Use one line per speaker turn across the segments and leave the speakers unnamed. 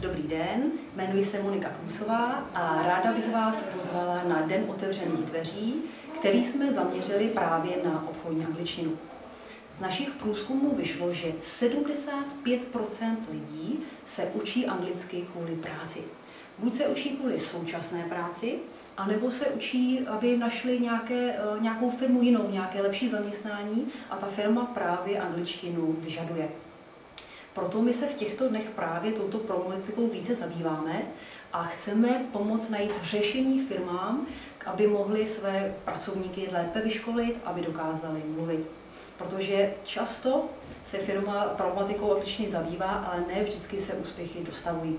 Dobrý den, jmenuji se Monika Klusová a ráda bych vás pozvala na Den otevřených dveří, který jsme zaměřili právě na obchodní angličtinu. Z našich průzkumů vyšlo, že 75% lidí se učí anglicky kvůli práci. Buď se učí kvůli současné práci, anebo se učí, aby našli nějakou firmu jinou, nějaké lepší zaměstnání a ta firma právě angličtinu vyžaduje. Proto my se v těchto dnech právě touto problematikou více zabýváme a chceme pomoct najít řešení firmám, aby mohli své pracovníky lépe vyškolit, aby dokázali mluvit. Protože často se firma problematikou angličtiny zabývá, ale ne vždycky se úspěchy dostavují.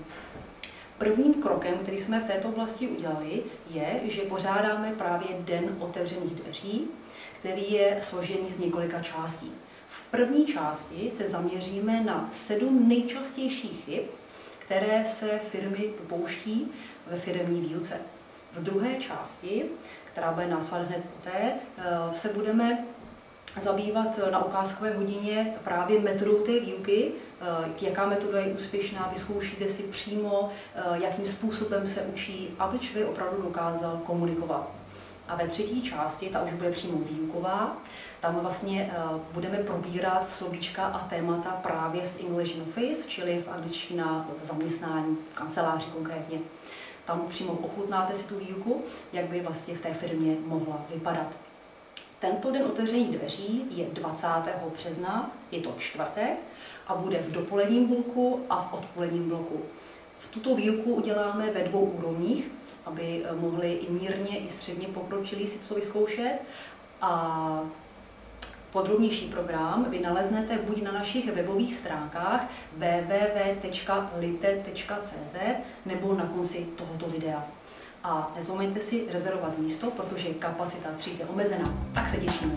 Prvním krokem, který jsme v této oblasti udělali, je, že pořádáme právě Den otevřených dveří, který je složený z několika částí. V první části se zaměříme na 7 nejčastějších chyb, které se firmy dopouští ve firemní výuce. V druhé části, která bude následovat hned poté, se budeme zabývat na ukázkové hodině právě metodou té výuky, jaká metoda je úspěšná, vyzkoušíte si přímo, jakým způsobem se učí, aby člověk opravdu dokázal komunikovat. A ve třetí části, ta už bude přímo výuková, tam vlastně budeme probírat slovíčka a témata právě z English in Office, čili v angličtina v zaměstnání, v kanceláři konkrétně. Tam přímo ochutnáte si tu výuku, jak by vlastně v té firmě mohla vypadat. Tento Den otevřených dveří je 20. března, je to čtvrtek a bude v dopoledním bloku a v odpoledním bloku. V tuto výuku uděláme ve 2 úrovních, aby mohli i mírně, i středně pokročilí si to vyzkoušet. A podrobnější program vy naleznete buď na našich webových stránkách www.lite.cz nebo na konci tohoto videa. A nezapomeňte si rezervovat místo, protože kapacita tříd je omezená. Tak se těšíme.